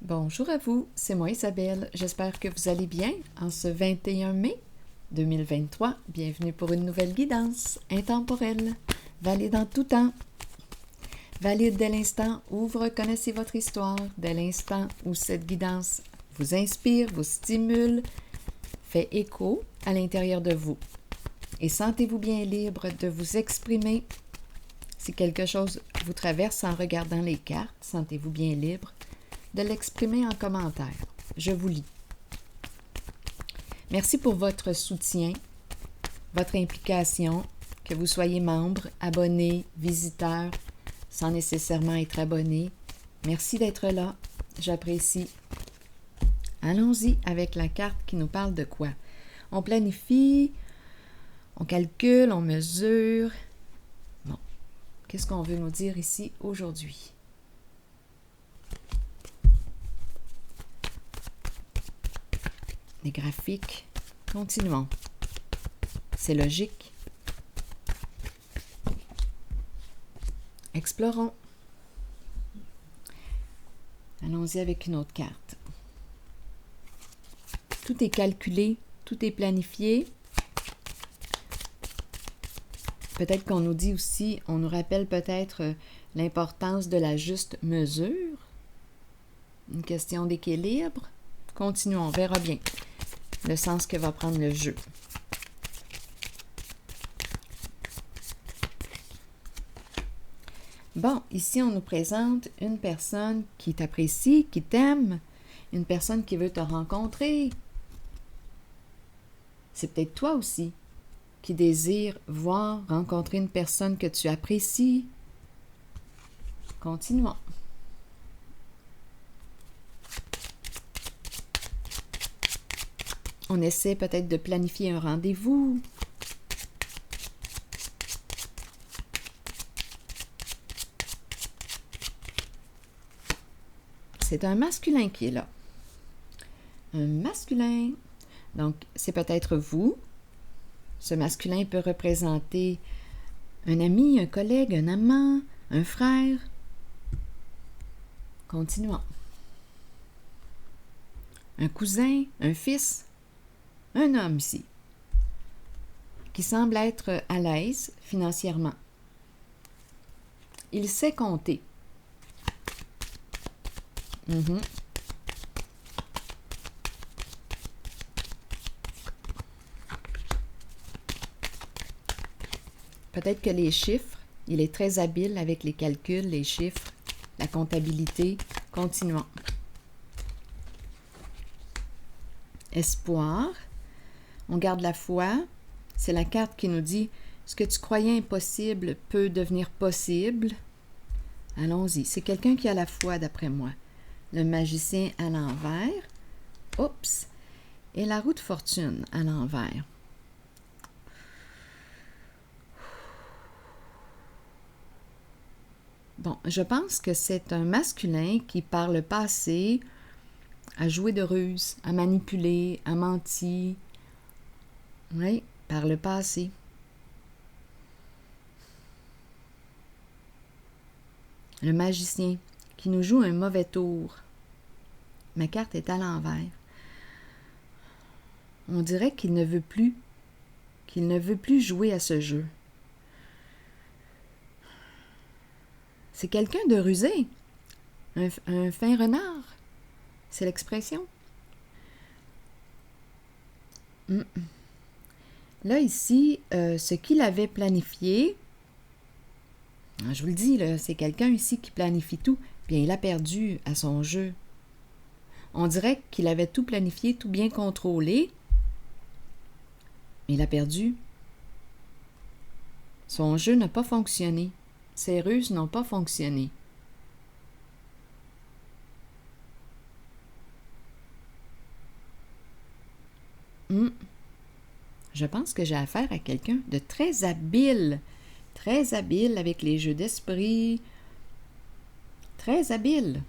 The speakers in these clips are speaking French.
Bonjour à vous, c'est moi Isabelle. J'espère que vous allez bien en ce 21 mai 2023. Bienvenue pour une nouvelle guidance intemporelle, valide en tout temps. Valide dès l'instant où vous reconnaissez votre histoire, dès l'instant où cette guidance vous inspire, vous stimule, fait écho à l'intérieur de vous. Et sentez-vous bien libre de vous exprimer. Si quelque chose vous traverse en regardant les cartes, sentez-vous bien libre de l'exprimer en commentaire. Je vous lis. Merci pour votre soutien, votre implication, que vous soyez membre, abonné, visiteur, sans nécessairement être abonné. Merci d'être là, j'apprécie. Allons-y avec la carte qui nous parle de quoi? On planifie, on calcule, on mesure. Bon, qu'est-ce qu'on veut nous dire ici aujourd'hui? Les graphiques. Continuons. C'est logique. Explorons. Allons-y avec une autre carte. Tout est calculé, tout est planifié. Peut-être qu'on nous dit aussi, on nous rappelle peut-être l'importance de la juste mesure. Une question d'équilibre. Continuons, on verra bien le sens que va prendre le jeu. Bon, ici, on nous présente une personne qui t'apprécie, qui t'aime, une personne qui veut te rencontrer. C'est peut-être toi aussi qui désire voir, rencontrer une personne que tu apprécies. Continuons. On essaie peut-être de planifier un rendez-vous. C'est un masculin qui est là. Un masculin. Donc, c'est peut-être vous. Ce masculin peut représenter un ami, un collègue, un amant, un frère. Continuons. Un cousin, un fils, un homme ici, qui semble être à l'aise financièrement. Il sait compter. Peut-être que les chiffres, il est très habile avec les calculs, les chiffres, la comptabilité. Continuons. Espoir. On garde la foi. C'est la carte qui nous dit « Ce que tu croyais impossible peut devenir possible. » Allons-y. C'est quelqu'un qui a la foi, d'après moi. Le magicien à l'envers. Oups! Et la roue de fortune à l'envers. Bon, je pense que c'est un masculin qui, par le passé, a joué de ruse, a manipulé, a menti. Oui, par le passé. Le magicien qui nous joue un mauvais tour. Ma carte est à l'envers. On dirait qu'il ne veut plus jouer à ce jeu. C'est quelqu'un de rusé, un fin renard. C'est l'expression. Là, ici, ce qu'il avait planifié, je vous le dis, là, c'est quelqu'un ici qui planifie tout. Bien, il a perdu à son jeu. On dirait qu'il avait tout planifié, tout bien contrôlé, mais il a perdu. Son jeu n'a pas fonctionné. Ses ruses n'ont pas fonctionné. Je pense que j'ai affaire à quelqu'un de très habile avec les jeux d'esprit, très habile.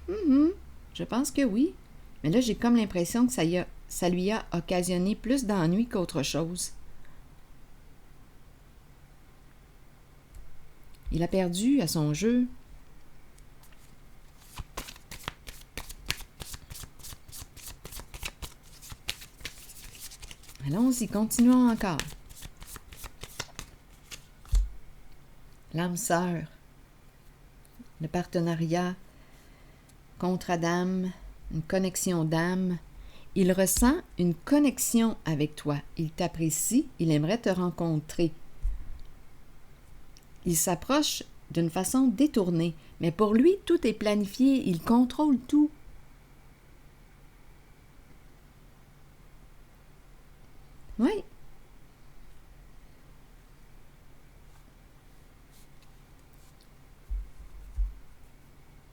Je pense que oui. Mais là, j'ai comme l'impression que ça lui a occasionné plus d'ennuis qu'autre chose. Il a perdu à son jeu. Allons-y, continuons encore. L'âme sœur, le partenariat, contrat d'âme, une connexion d'âme. Il ressent une connexion avec toi. Il t'apprécie, il aimerait te rencontrer. Il s'approche d'une façon détournée, mais pour lui, tout est planifié, il contrôle tout. Oui.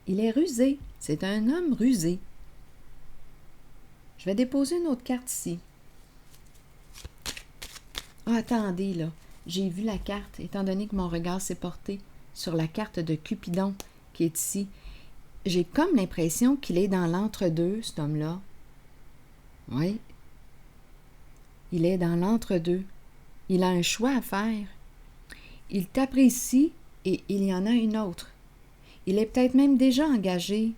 Il est rusé. C'est un homme rusé. Je vais déposer une autre carte ici. Ah, attendez, là. J'ai vu la carte, étant donné que mon regard s'est porté sur la carte de Cupidon qui est ici. J'ai comme l'impression qu'il est dans l'entre-deux, cet homme-là. Oui. Il est dans l'entre-deux. Il a un choix à faire. Il t'apprécie et il y en a une autre. Il est peut-être même déjà engagé.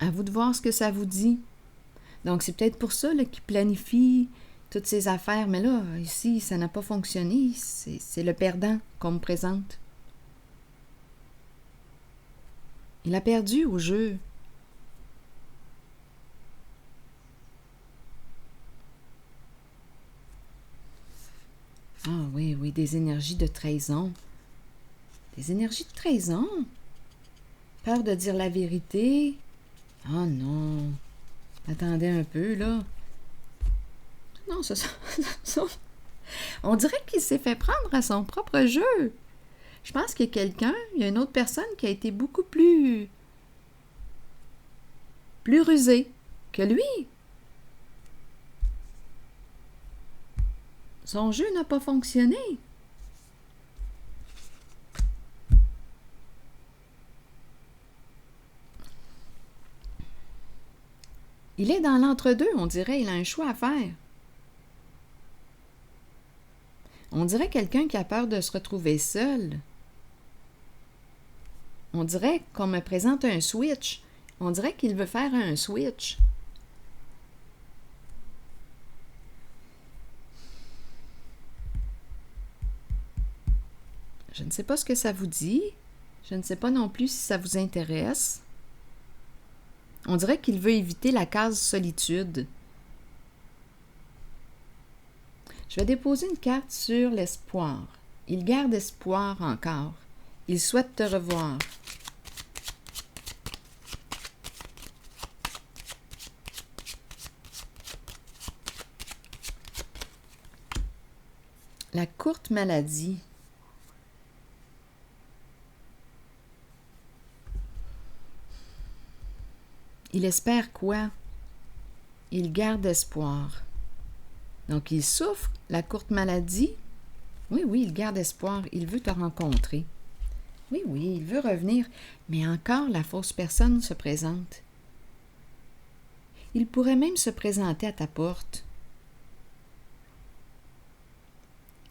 À vous de voir ce que ça vous dit. Donc, c'est peut-être pour ça qu'il planifie toutes ces affaires. Mais là, ici, ça n'a pas fonctionné. C'est le perdant qu'on me présente. Il a perdu au jeu. Ah oui, oui, des énergies de trahison. Des énergies de trahison. Peur de dire la vérité. Oh non. Attendez un peu, là. Non, ça. On dirait qu'il s'est fait prendre à son propre jeu. Je pense qu'il y a quelqu'un, il y a une autre personne qui a été beaucoup plus rusée que lui. Son jeu n'a pas fonctionné. Il est dans l'entre-deux, on dirait, il a un choix à faire. On dirait quelqu'un qui a peur de se retrouver seul. On dirait qu'on me présente un switch. On dirait qu'il veut faire un switch. Je ne sais pas ce que ça vous dit. Je ne sais pas non plus si ça vous intéresse. On dirait qu'il veut éviter la case solitude. Je vais déposer une carte sur l'espoir. Il garde espoir encore. Il souhaite te revoir. La courte maladie. Il espère quoi? Il garde espoir. Donc, il souffre, la courte maladie. Oui, oui, il garde espoir. Il veut te rencontrer. Oui, oui, il veut revenir. Mais encore, la fausse personne se présente. Il pourrait même se présenter à ta porte.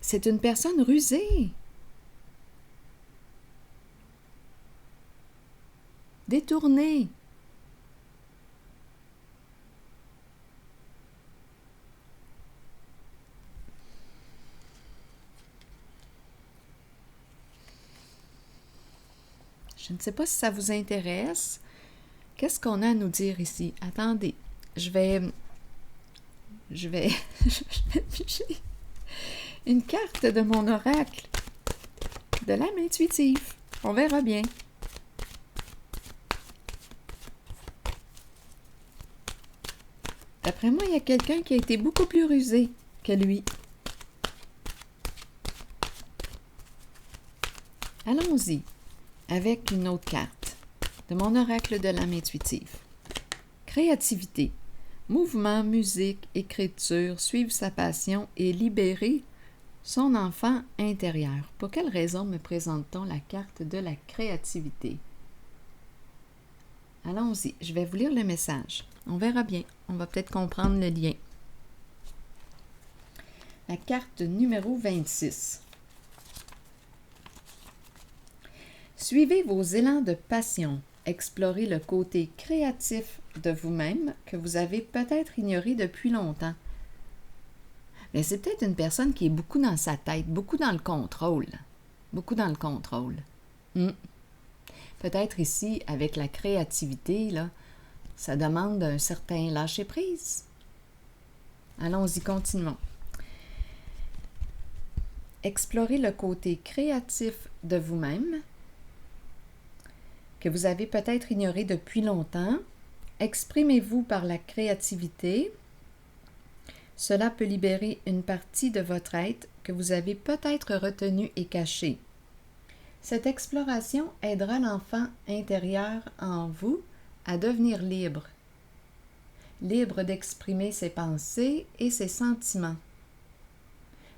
C'est une personne rusée. Détournée. Je ne sais pas si ça vous intéresse. Qu'est-ce qu'on a à nous dire ici? Attendez, je vais piger une carte de mon oracle de l'âme intuitive. On verra bien. D'après moi, il y a quelqu'un qui a été beaucoup plus rusé que lui. Allons-y avec une autre carte de mon oracle de l'âme intuitive. Créativité, mouvement, musique, écriture, suivre sa passion et libérer son enfant intérieur. Pour quelle raison me présente-t-on la carte de la créativité? Allons-y, je vais vous lire le message. On verra bien, on va peut-être comprendre le lien. La carte numéro 26. Suivez vos élans de passion. Explorez le côté créatif de vous-même que vous avez peut-être ignoré depuis longtemps. Mais c'est peut-être une personne qui est beaucoup dans sa tête, beaucoup dans le contrôle. Beaucoup dans le contrôle. Peut-être ici, avec la créativité, là, ça demande un certain lâcher-prise. Allons-y, continuons. Explorez le côté créatif de vous-même que vous avez peut-être ignoré depuis longtemps. Exprimez-vous par la créativité. Cela peut libérer une partie de votre être que vous avez peut-être retenue et cachée. Cette exploration aidera l'enfant intérieur en vous à devenir libre. Libre d'exprimer ses pensées et ses sentiments.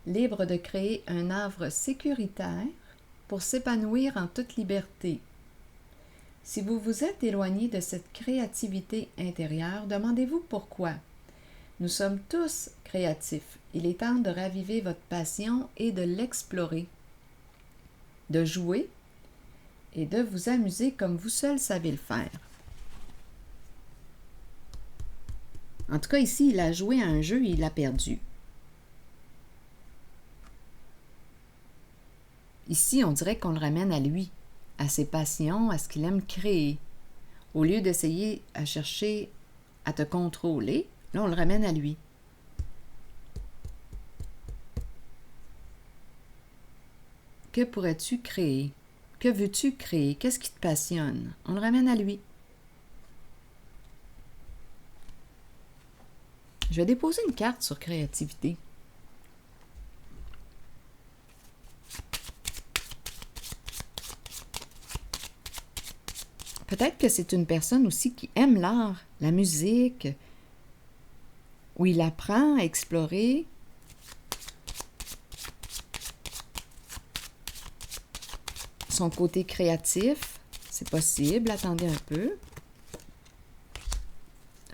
Libre de créer un havre sécuritaire pour s'épanouir en toute liberté. Si vous vous êtes éloigné de cette créativité intérieure, demandez-vous pourquoi. Nous sommes tous créatifs. Il est temps de raviver votre passion et de l'explorer, de jouer et de vous amuser comme vous seul savez le faire. En tout cas, ici, il a joué à un jeu et il a perdu. Ici, on dirait qu'on le ramène à lui, à ses passions, à ce qu'il aime créer. Au lieu d'essayer à chercher à te contrôler, là, on le ramène à lui. Que pourrais-tu créer? Que veux-tu créer? Qu'est-ce qui te passionne? On le ramène à lui. Je vais déposer une carte sur créativité. Peut-être que c'est une personne aussi qui aime l'art, la musique, où il apprend à explorer. Son côté créatif, c'est possible, attendez un peu.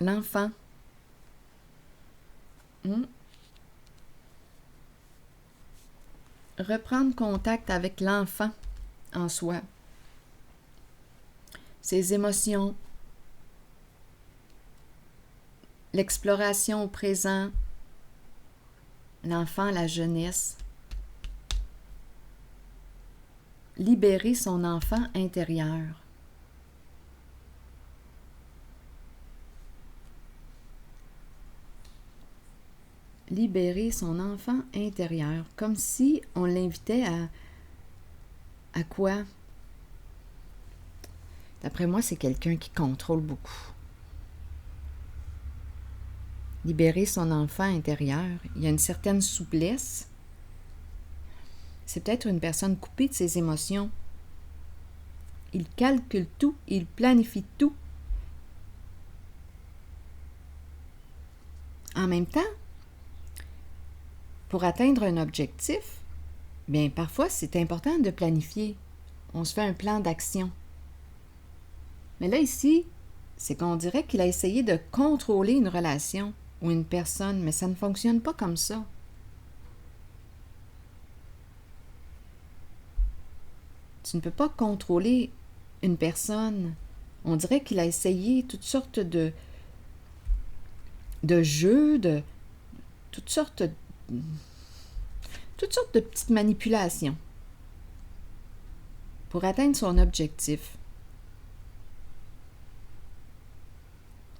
L'enfant. Reprendre contact avec l'enfant en soi. Ses émotions. L'exploration au présent. L'enfant, la jeunesse. Libérer son enfant intérieur. Libérer son enfant intérieur, comme si on l'invitait à quoi? D'après moi, c'est quelqu'un qui contrôle beaucoup. Libérer son enfant intérieur, il y a une certaine souplesse. C'est peut-être une personne coupée de ses émotions. Il calcule tout, il planifie tout. En même temps, pour atteindre un objectif, bien parfois c'est important de planifier. On se fait un plan d'action. Mais là ici, c'est qu'on dirait qu'il a essayé de contrôler une relation ou une personne, mais ça ne fonctionne pas comme ça. Tu ne peux pas contrôler une personne. On dirait qu'il a essayé toutes sortes de jeux, toutes sortes de petites manipulations pour atteindre son objectif.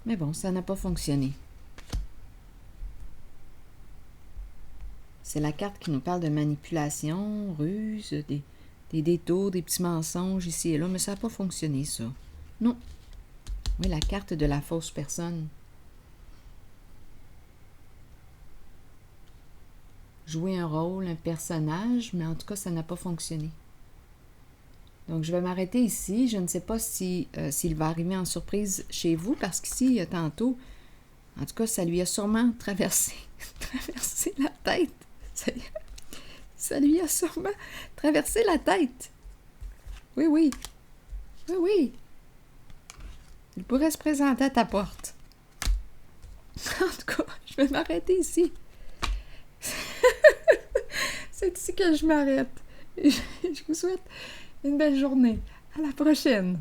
Mais bon, ça n'a pas fonctionné. C'est la carte qui nous parle de manipulation, ruse, des détours, des petits mensonges ici et là, mais ça n'a pas fonctionné, ça. Non. Oui, la carte de la fausse personne. Jouer un rôle, un personnage, mais en tout cas, ça n'a pas fonctionné. Donc, je vais m'arrêter ici. Je ne sais pas s'il va arriver en surprise chez vous, parce qu'ici, tantôt, en tout cas, ça lui a sûrement traversé la tête. Ça lui a sûrement traversé la tête. Oui, oui. Oui, oui. Il pourrait se présenter à ta porte. En tout cas, je vais m'arrêter ici. C'est ici que je m'arrête. Je vous souhaite une belle journée. À la prochaine.